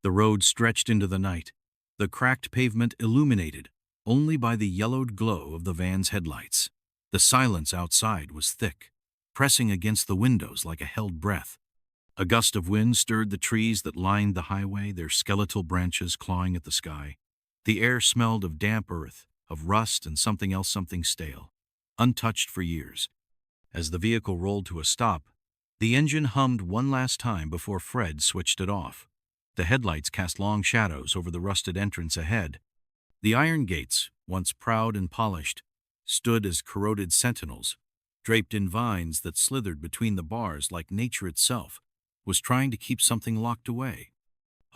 The road stretched into the night, the cracked pavement illuminated only by the yellowed glow of the van's headlights. The silence outside was thick, pressing against the windows like a held breath. A gust of wind stirred the trees that lined the highway, their skeletal branches clawing at the sky. The air smelled of damp earth, of rust and something stale, untouched for years. As the vehicle rolled to a stop, the engine hummed one last time before Fred switched it off. The headlights cast long shadows over the rusted entrance ahead. The iron gates, once proud and polished, stood as corroded sentinels, draped in vines that slithered between the bars like nature itself was trying to keep something locked away.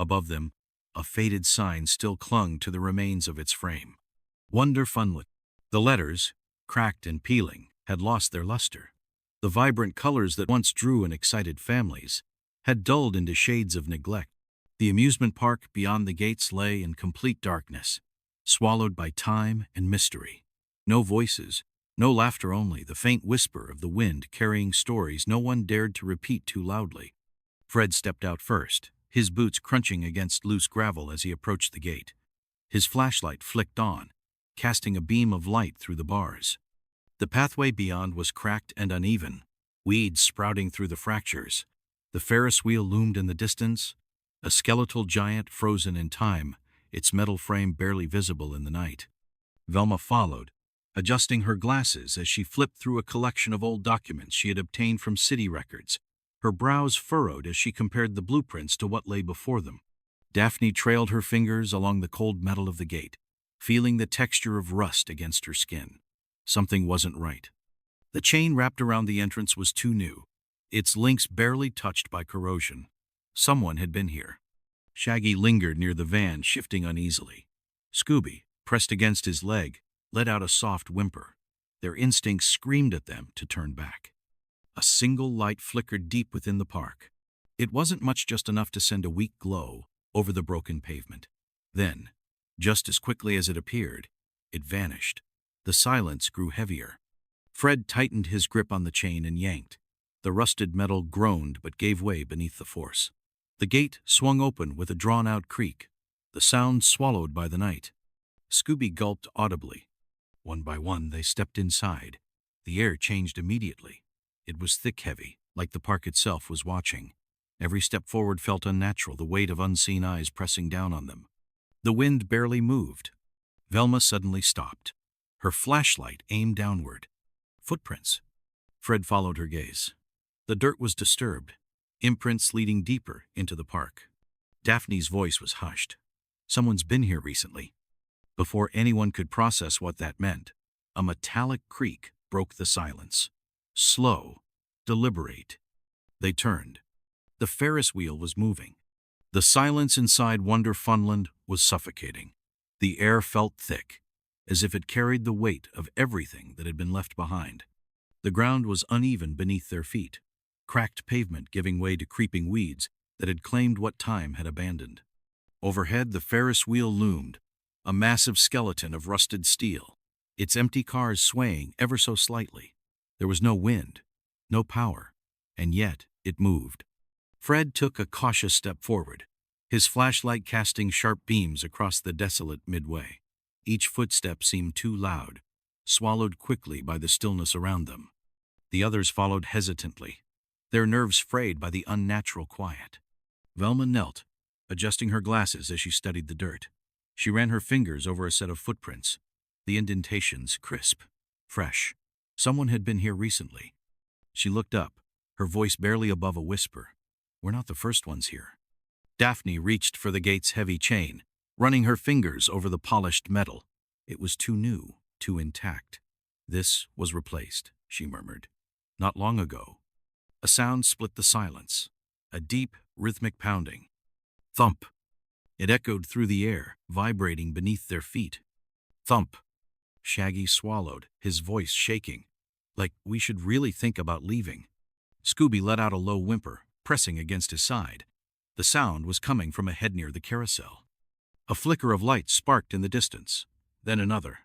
Above them, a faded sign still clung to the remains of its frame. Wonder Funlet. The letters, cracked and peeling, had lost their luster. The vibrant colors that once drew and excited families had dulled into shades of neglect. The amusement park beyond the gates lay in complete darkness, swallowed by time and mystery. No voices, no laughter, only the faint whisper of the wind carrying stories no one dared to repeat too loudly. Fred stepped out first, his boots crunching against loose gravel as he approached the gate. His flashlight flicked on, casting a beam of light through the bars. The pathway beyond was cracked and uneven, weeds sprouting through the fractures. The Ferris wheel loomed in the distance, a skeletal giant frozen in time, its metal frame barely visible in the night. Velma followed, adjusting her glasses as she flipped through a collection of old documents she had obtained from city records. Her brows furrowed as she compared the blueprints to what lay before them. Daphne trailed her fingers along the cold metal of the gate, feeling the texture of rust against her skin. Something wasn't right. The chain wrapped around the entrance was too new, its links barely touched by corrosion. Someone had been here. Shaggy lingered near the van, shifting uneasily. Scooby, pressed against his leg, let out a soft whimper. Their instincts screamed at them to turn back. A single light flickered deep within the park. It wasn't much, just enough to send a weak glow over the broken pavement. Then, just as quickly as it appeared, it vanished. The silence grew heavier. Fred tightened his grip on the chain and yanked. The rusted metal groaned but gave way beneath the force. The gate swung open with a drawn-out creak, the sound swallowed by the night. Scooby gulped audibly. One by one, they stepped inside. The air changed immediately. It was thick-heavy, like the park itself was watching. Every step forward felt unnatural, the weight of unseen eyes pressing down on them. The wind barely moved. Velma suddenly stopped, her flashlight aimed downward. Footprints. Fred followed her gaze. The dirt was disturbed, imprints leading deeper into the park. Daphne's voice was hushed. Someone's been here recently. Before anyone could process what that meant, a metallic creak broke the silence. Slow, deliberate. They turned. The Ferris wheel was moving. The silence inside Wonder Funland was suffocating. The air felt thick, as if it carried the weight of everything that had been left behind. The ground was uneven beneath their feet, cracked pavement giving way to creeping weeds that had claimed what time had abandoned. Overhead, the Ferris wheel loomed, a massive skeleton of rusted steel, its empty cars swaying ever so slightly. There was no wind, no power, and yet it moved. Fred took a cautious step forward, his flashlight casting sharp beams across the desolate midway. Each footstep seemed too loud, swallowed quickly by the stillness around them. The others followed hesitantly, their nerves frayed by the unnatural quiet. Velma knelt, adjusting her glasses as she studied the dirt. She ran her fingers over a set of footprints, the indentations crisp, fresh. Someone had been here recently. She looked up, her voice barely above a whisper. We're not the first ones here. Daphne reached for the gate's heavy chain, running her fingers over the polished metal. It was too new, too intact. This was replaced, she murmured. Not long ago. A sound split the silence, a deep, rhythmic pounding. Thump. It echoed through the air, vibrating beneath their feet. Thump. Shaggy swallowed, his voice shaking. Like we should really think about leaving. Scooby let out a low whimper, pressing against his side. The sound was coming from ahead near the carousel. A flicker of light sparked in the distance, then another.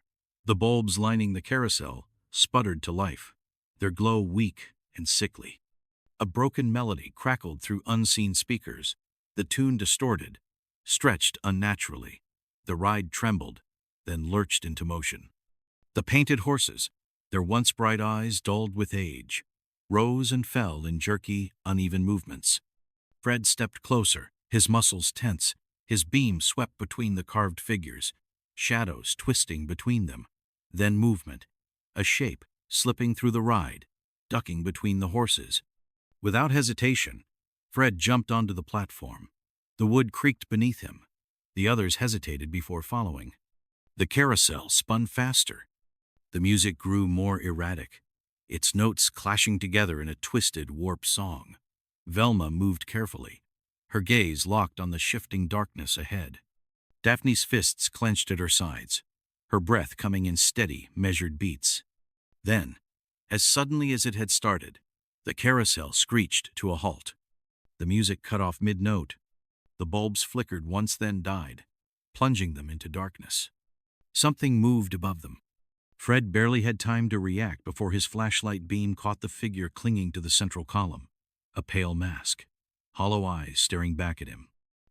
The bulbs lining the carousel sputtered to life, their glow weak and sickly. A broken melody crackled through unseen speakers, the tune distorted. stretched unnaturally. The ride trembled, then lurched into motion. The painted horses, their once bright eyes dulled with age, rose and fell in jerky, uneven movements. Fred stepped closer, his muscles tense, his beam swept between the carved figures, shadows twisting between them. Then movement, a shape slipping through the ride, ducking between the horses. Without hesitation, Fred jumped onto the platform. The wood creaked beneath him. The others hesitated before following. The carousel spun faster. The music grew more erratic, its notes clashing together in a twisted, warped song. Velma moved carefully, her gaze locked on the shifting darkness ahead. Daphne's fists clenched at her sides, her breath coming in steady, measured beats. Then, as suddenly as it had started, the carousel screeched to a halt. The music cut off mid-note. The bulbs flickered once, then died, plunging them into darkness. Something moved above them. Fred barely had time to react before his flashlight beam caught the figure clinging to the central column, a pale mask, hollow eyes staring back at him.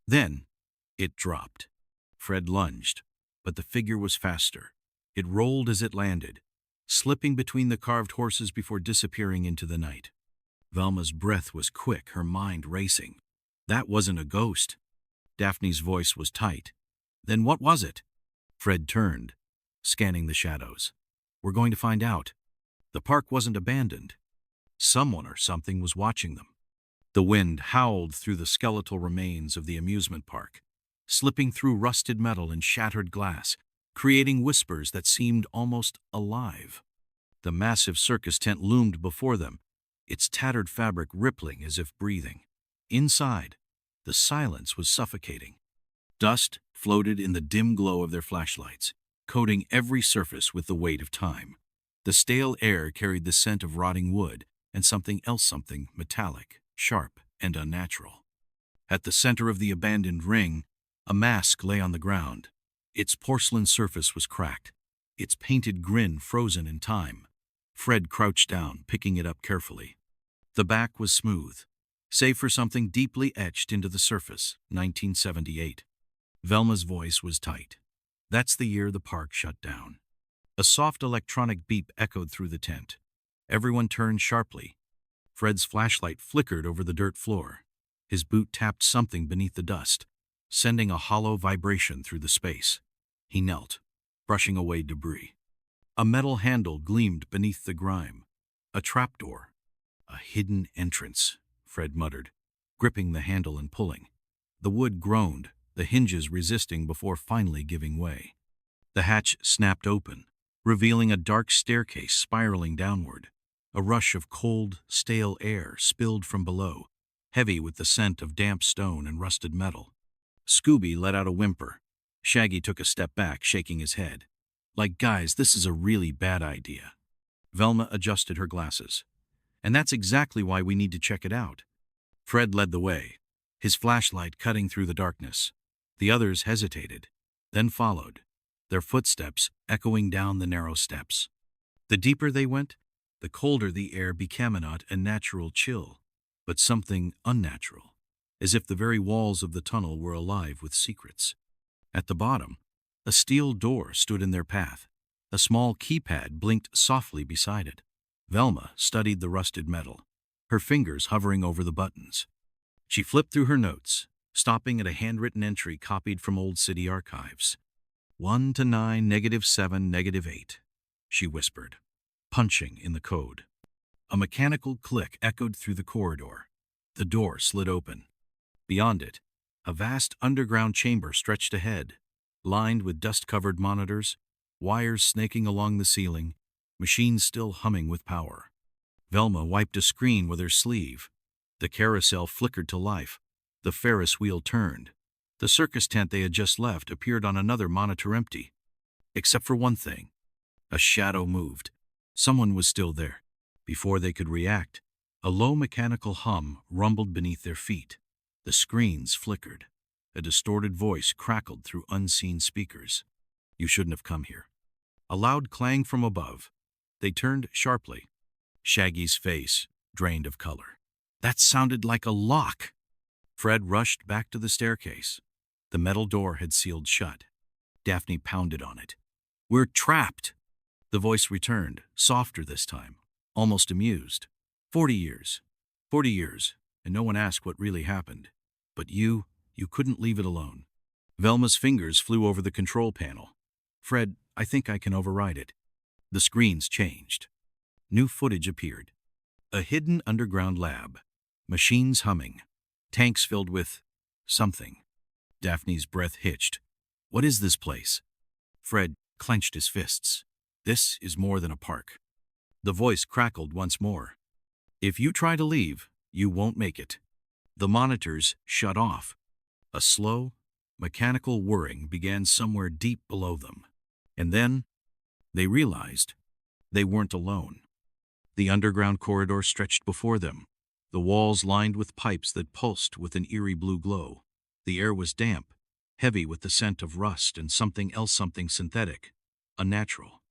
Then, it dropped. Fred lunged, but the figure was faster. It rolled as it landed, slipping between the carved horses before disappearing into the night. Velma's breath was quick, her mind racing. That wasn't a ghost. Daphne's voice was tight. Then what was it? Fred turned, scanning the shadows. We're going to find out. The park wasn't abandoned. Someone or something was watching them. The wind howled through the skeletal remains of the amusement park, slipping through rusted metal and shattered glass, creating whispers that seemed almost alive. The massive circus tent loomed before them, its tattered fabric rippling as if breathing. Inside, the silence was suffocating. Dust floated in the dim glow of their flashlights, coating every surface with the weight of time. The stale air carried the scent of rotting wood and something else, something metallic, sharp, and unnatural. At the center of the abandoned ring, a mask lay on the ground. Its porcelain surface was cracked, its painted grin frozen in time. Fred crouched down, picking it up carefully. The back was smooth, save for something deeply etched into the surface, 1978. Velma's voice was tight. That's the year the park shut down. A soft electronic beep echoed through the tent. Everyone turned sharply. Fred's flashlight flickered over the dirt floor. His boot tapped something beneath the dust, sending a hollow vibration through the space. He knelt, brushing away debris. A metal handle gleamed beneath the grime. A trapdoor. A hidden entrance, Fred muttered, gripping the handle and pulling. The wood groaned, the hinges resisting before finally giving way. The hatch snapped open, revealing a dark staircase spiraling downward. A rush of cold, stale air spilled from below, heavy with the scent of damp stone and rusted metal. Scooby let out a whimper. Shaggy took a step back, shaking his head. Like, guys, this is a really bad idea. Velma adjusted her glasses. And that's exactly why we need to check it out. Fred led the way, his flashlight cutting through the darkness. The others hesitated, then followed, their footsteps echoing down the narrow steps. The deeper they went, the colder the air became, not a natural chill, but something unnatural, as if the very walls of the tunnel were alive with secrets. At the bottom, a steel door stood in their path. A small keypad blinked softly beside it. Velma studied the rusted metal, her fingers hovering over the buttons. She flipped through her notes, stopping at a handwritten entry copied from old city archives. 1 to 9, -7, -8, she whispered, punching in the code. A mechanical click echoed through the corridor. The door slid open. Beyond it, a vast underground chamber stretched ahead, lined with dust-covered monitors, wires snaking along the ceiling, machines still humming with power. Velma wiped a screen with her sleeve. The carousel flickered to life. The Ferris wheel turned. The circus tent they had just left appeared on another monitor empty. Except for one thing. A shadow moved. Someone was still there. Before they could react, a low mechanical hum rumbled beneath their feet. The screens flickered. A distorted voice crackled through unseen speakers. You shouldn't have come here. A loud clang from above. They turned sharply. Shaggy's face drained of color. That sounded like a lock. Fred rushed back to the staircase. The metal door had sealed shut. Daphne pounded on it. "We're trapped!" The voice returned, softer this time, almost amused. 40 years. 40 years, and no one asked what really happened. But you couldn't leave it alone. Velma's fingers flew over the control panel. "Fred, I think I can override it." The screens changed. New footage appeared. A hidden underground lab. Machines humming. Tanks filled with something. Daphne's breath hitched. "What is this place?" Fred clenched his fists. "This is more than a park." The voice crackled once more. "If you try to leave, you won't make it." The monitors shut off. A slow, mechanical whirring began somewhere deep below them. And then they realized they weren't alone. The underground corridor stretched before them, the walls lined with pipes that pulsed with an eerie blue glow. The air was damp, heavy with the scent of rust and something else, something synthetic, unnatural.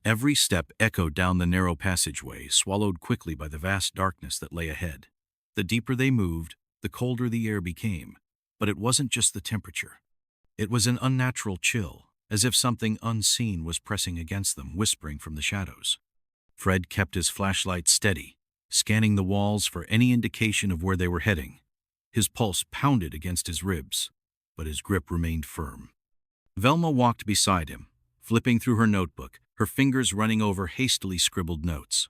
Every step echoed down the narrow passageway, swallowed quickly by the vast darkness that lay ahead. The deeper they moved, the colder the air became. But it wasn't just the temperature. It was an unnatural chill, as if something unseen was pressing against them, whispering from the shadows. Fred kept his flashlight steady, scanning the walls for any indication of where they were heading. His pulse pounded against his ribs, but his grip remained firm. Velma walked beside him, flipping through her notebook, her fingers running over hastily scribbled notes.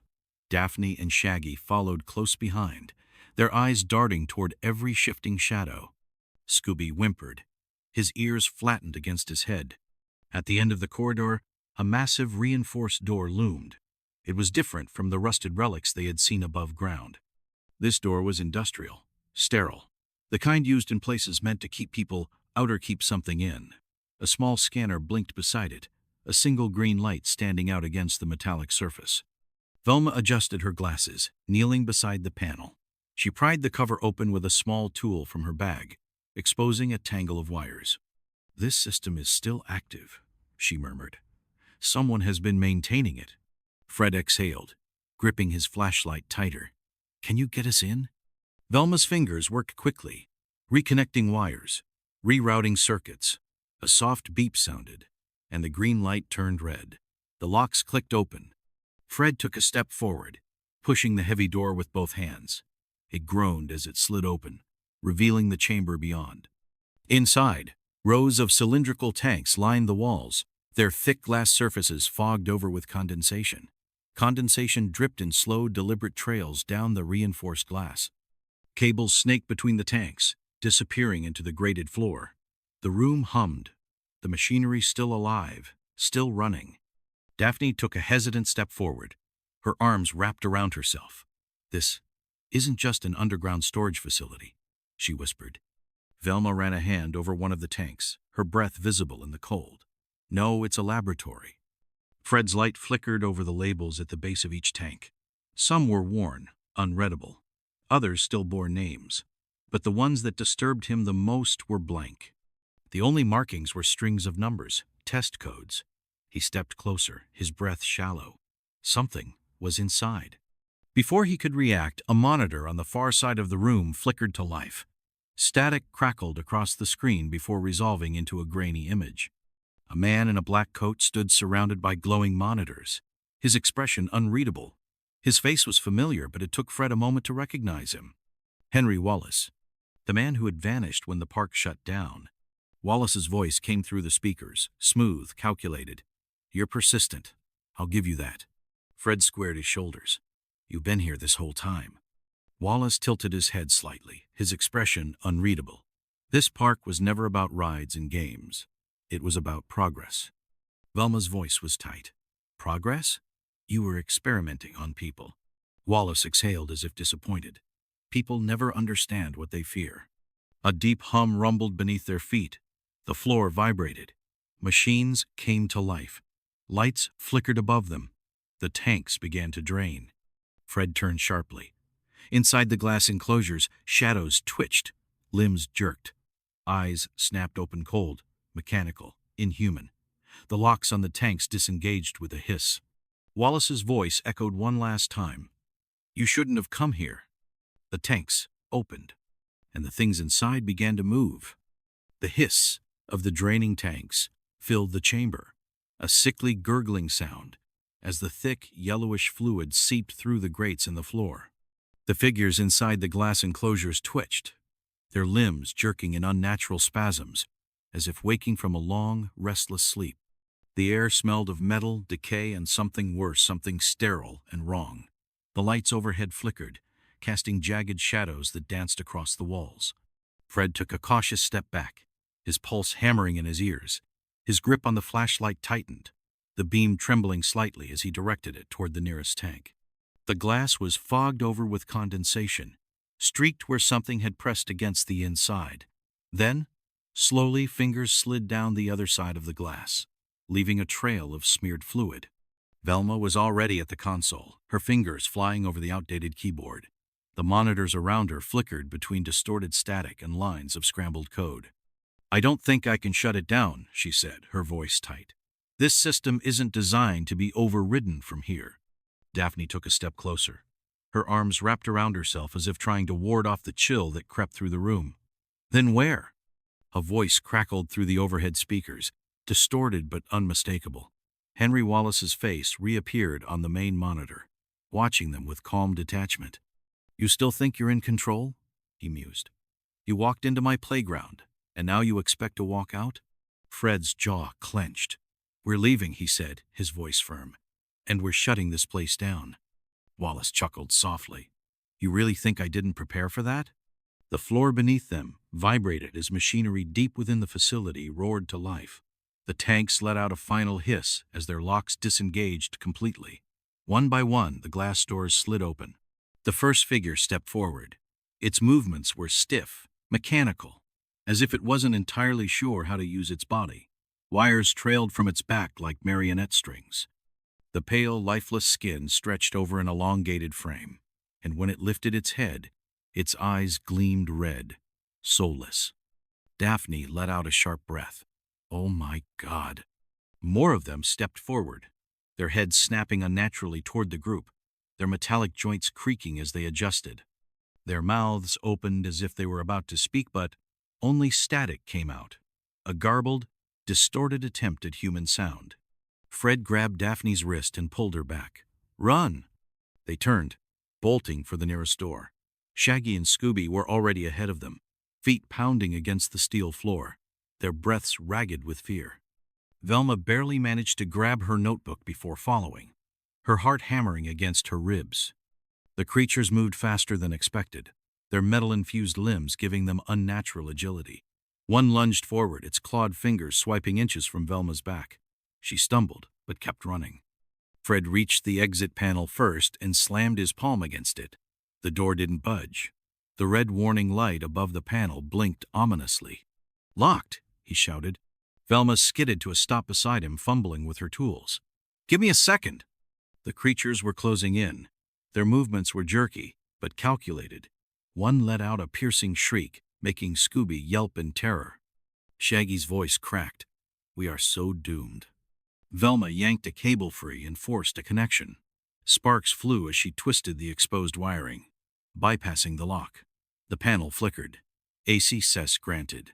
Daphne and Shaggy followed close behind, their eyes darting toward every shifting shadow. Scooby whimpered, his ears flattened against his head. At the end of the corridor, a massive reinforced door loomed. It was different from the rusted relics they had seen above ground. This door was industrial, sterile, the kind used in places meant to keep people out or keep something in. A small scanner blinked beside it, a single green light standing out against the metallic surface. Velma adjusted her glasses, kneeling beside the panel. She pried the cover open with a small tool from her bag, exposing a tangle of wires. "This system is still active," she murmured. "Someone has been maintaining it." Fred exhaled, gripping his flashlight tighter. "Can you get us in?" Velma's fingers worked quickly, reconnecting wires, rerouting circuits. A soft beep sounded, and the green light turned red. The locks clicked open. Fred took a step forward, pushing the heavy door with both hands. It groaned as it slid open, revealing the chamber beyond. Inside, rows of cylindrical tanks lined the walls, their thick glass surfaces fogged over with condensation. Condensation dripped in slow, deliberate trails down the reinforced glass. Cables snaked between the tanks, disappearing into the grated floor. The room hummed, the machinery still alive, still running. Daphne took a hesitant step forward, her arms wrapped around herself. "This isn't just an underground storage facility," she whispered. Velma ran a hand over one of the tanks, her breath visible in the cold. "No, it's a laboratory." Fred's light flickered over the labels at the base of each tank. Some were worn, unreadable. Others still bore names. But the ones that disturbed him the most were blank. The only markings were strings of numbers, test codes. He stepped closer, his breath shallow. Something was inside. Before he could react, a monitor on the far side of the room flickered to life. Static crackled across the screen before resolving into a grainy image. A man in a black coat stood surrounded by glowing monitors, his expression unreadable. His face was familiar, but it took Fred a moment to recognize him. Henry Wallace, the man who had vanished when the park shut down. Wallace's voice came through the speakers, smooth, calculated. "You're persistent. I'll give you that." Fred squared his shoulders. "You've been here this whole time." Wallace tilted his head slightly, his expression unreadable. This park was never about rides and games. It was about progress. Velma's voice was tight. "Progress? You were experimenting on people." Wallace exhaled as if disappointed. "People never understand what they fear." A deep hum rumbled beneath their feet. The floor vibrated. Machines came to life. Lights flickered above them. The tanks began to drain. Fred turned sharply. Inside the glass enclosures, shadows twitched, limbs jerked. Eyes snapped open cold, mechanical, inhuman. The locks on the tanks disengaged with a hiss. Wallace's voice echoed one last time. "You shouldn't have come here." The tanks opened, and the things inside began to move. The hiss of the draining tanks filled the chamber, a sickly gurgling sound as the thick, yellowish fluid seeped through the grates in the floor. The figures inside the glass enclosures twitched, their limbs jerking in unnatural spasms, as if waking from a long, restless sleep. The air smelled of metal, decay, and something worse, something sterile and wrong. The lights overhead flickered, casting jagged shadows that danced across the walls. Fred took a cautious step back, his pulse hammering in his ears. His grip on the flashlight tightened, the beam trembling slightly as he directed it toward the nearest tank. The glass was fogged over with condensation, streaked where something had pressed against the inside. Then, slowly, fingers slid down the other side of the glass, leaving a trail of smeared fluid. Velma was already at the console, her fingers flying over the outdated keyboard. The monitors around her flickered between distorted static and lines of scrambled code. "I don't think I can shut it down," she said, her voice tight. "This system isn't designed to be overridden from here." Daphne took a step closer, her arms wrapped around herself as if trying to ward off the chill that crept through the room. "Then where?" A voice crackled through the overhead speakers, distorted but unmistakable. Henry Wallace's face reappeared on the main monitor, watching them with calm detachment. "You still think you're in control?" he mused. "You walked into my playground, and now you expect to walk out?" Fred's jaw clenched. "We're leaving," he said, his voice firm. "And we're shutting this place down." Wallace chuckled softly. "You really think I didn't prepare for that?" The floor beneath them vibrated as machinery deep within the facility roared to life. The tanks let out a final hiss as their locks disengaged completely. One by one, the glass doors slid open. The first figure stepped forward. Its movements were stiff, mechanical, as if it wasn't entirely sure how to use its body. Wires trailed from its back like marionette strings. The pale, lifeless skin stretched over an elongated frame, and when it lifted its head, its eyes gleamed red, soulless. Daphne let out a sharp breath. "Oh my God." More of them stepped forward, their heads snapping unnaturally toward the group, their metallic joints creaking as they adjusted. Their mouths opened as if they were about to speak, but only static came out, a garbled, distorted attempt at human sound. Fred grabbed Daphne's wrist and pulled her back. "Run!" They turned, bolting for the nearest door. Shaggy and Scooby were already ahead of them, feet pounding against the steel floor, their breaths ragged with fear. Velma barely managed to grab her notebook before following, her heart hammering against her ribs. The creatures moved faster than expected, their metal-infused limbs giving them unnatural agility. One lunged forward, its clawed fingers swiping inches from Velma's back. She stumbled, but kept running. Fred reached the exit panel first and slammed his palm against it. The door didn't budge. The red warning light above the panel blinked ominously. "Locked," he shouted. Velma skidded to a stop beside him, fumbling with her tools. "Give me a second." The creatures were closing in. Their movements were jerky, but calculated. One let out a piercing shriek, making Scooby yelp in terror. Shaggy's voice cracked. "We are so doomed." Velma yanked a cable free and forced a connection. Sparks flew as she twisted the exposed wiring, bypassing the lock. The panel flickered. Access granted.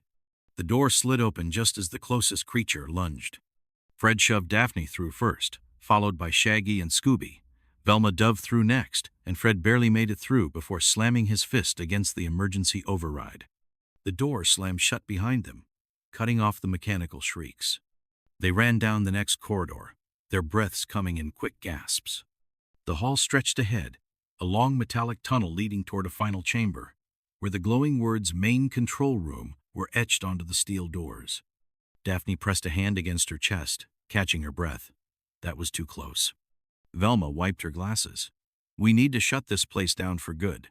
The door slid open just as the closest creature lunged. Fred shoved Daphne through first, followed by Shaggy and Scooby. Velma dove through next, and Fred barely made it through before slamming his fist against the emergency override. The door slammed shut behind them, cutting off the mechanical shrieks. They ran down the next corridor, their breaths coming in quick gasps. The hall stretched ahead, a long metallic tunnel leading toward a final chamber, where the glowing words "Main Control Room" were etched onto the steel doors. Daphne pressed a hand against her chest, catching her breath. That was too close. Velma wiped her glasses. "We need to shut this place down for good."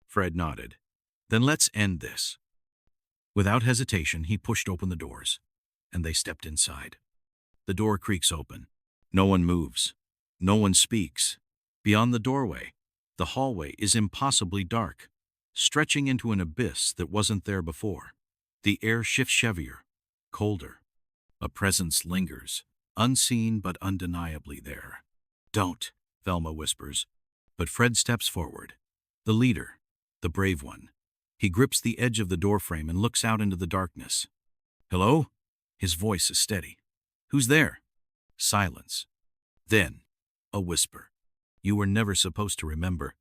Fred nodded. "Then let's end this." Without hesitation, he pushed open the doors, and they stepped inside. The door creaks open. No one moves. No one speaks. Beyond the doorway, the hallway is impossibly dark, stretching into an abyss that wasn't there before. The air shifts heavier, colder. A presence lingers, unseen but undeniably there. "Don't," Velma whispers. But Fred steps forward. The leader, the brave one. He grips the edge of the doorframe and looks out into the darkness. "Hello?" His voice is steady. "Who's there?" Silence. Then, a whisper. "You were never supposed to remember."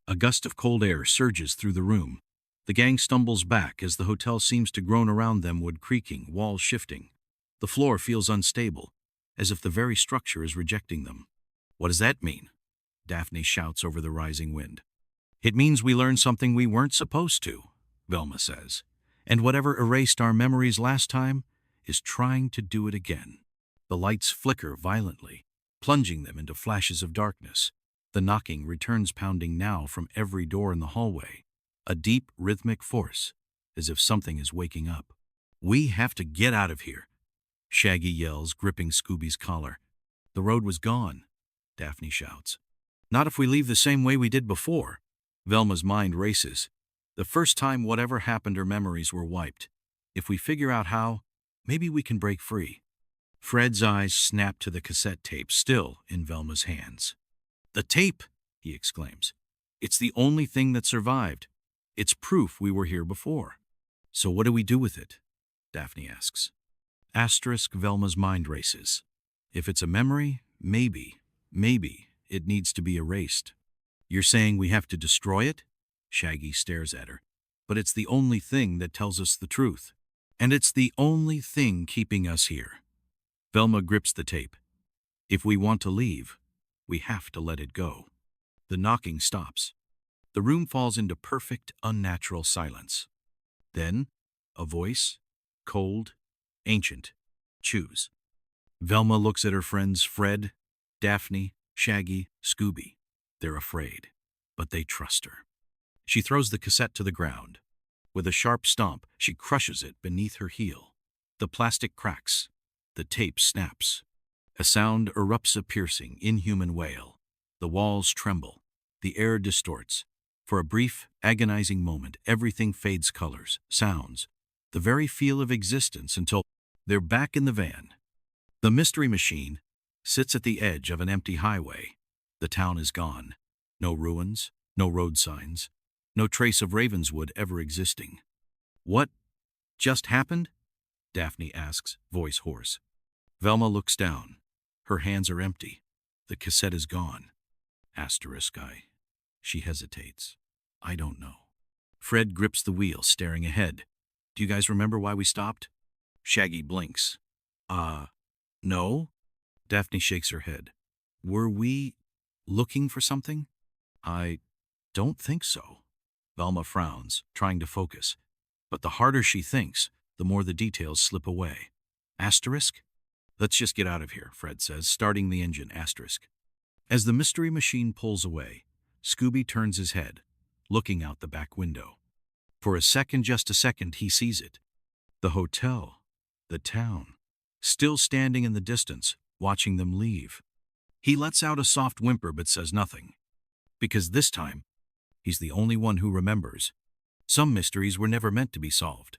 A gust of cold air surges through the room. The gang stumbles back as the hotel seems to groan around them, wood creaking, walls shifting. The floor feels unstable, as if the very structure is rejecting them. "What does that mean?" Daphne shouts over the rising wind. "It means we learned something we weren't supposed to," Velma says. "And whatever erased our memories last time is trying to do it again." The lights flicker violently, plunging them into flashes of darkness. The knocking returns, pounding now from every door in the hallway, a deep, rhythmic force, as if something is waking up. "We have to get out of here," Shaggy yells, gripping Scooby's collar. "The road was gone," Daphne shouts. "Not if we leave the same way we did before." Velma's mind races. The first time whatever happened, her memories were wiped. If we figure out how, maybe we can break free. Fred's eyes snap to the cassette tape still in Velma's hands. "The tape!" he exclaims. "It's the only thing that survived. It's proof we were here before." "So what do we do with it?" Daphne asks. Velma's mind races. If it's a memory, maybe it needs to be erased. "You're saying we have to destroy it?" Shaggy stares at her. "But it's the only thing that tells us the truth. And it's the only thing keeping us here." Velma grips the tape. "If we want to leave, we have to let it go." The knocking stops. The room falls into perfect, unnatural silence. Then, a voice, cold, ancient. "Choose." Velma looks at her friends, Fred, Daphne, Shaggy, Scooby. They're afraid, but they trust her. She throws the cassette to the ground. With a sharp stomp, she crushes it beneath her heel. The plastic cracks. The tape snaps. A sound erupts, a piercing, inhuman wail. The walls tremble. The air distorts. For a brief, agonizing moment, everything fades, colors, sounds, the very feel of existence, until they're back in the van. The mystery machine sits at the edge of an empty highway. The town is gone. No ruins, no road signs, no trace of Ravenswood ever existing. "What just happened?" Daphne asks, voice hoarse. Velma looks down. Her hands are empty. The cassette is gone. She hesitates. "I don't know." Fred grips the wheel, staring ahead. "Do you guys remember why we stopped?" Shaggy blinks. No." Daphne shakes her head. "Were we looking for something?" "I don't think so." Velma frowns, trying to focus. But the harder she thinks, the more the details slip away. "Asterisk?" "Let's just get out of here," Fred says, starting the engine. Asterisk. As the mystery machine pulls away, Scooby turns his head, looking out the back window. For a second, just a second, he sees it. The hotel, the town, still standing in the distance, watching them leave. He lets out a soft whimper but says nothing. Because this time, he's the only one who remembers. Some mysteries were never meant to be solved.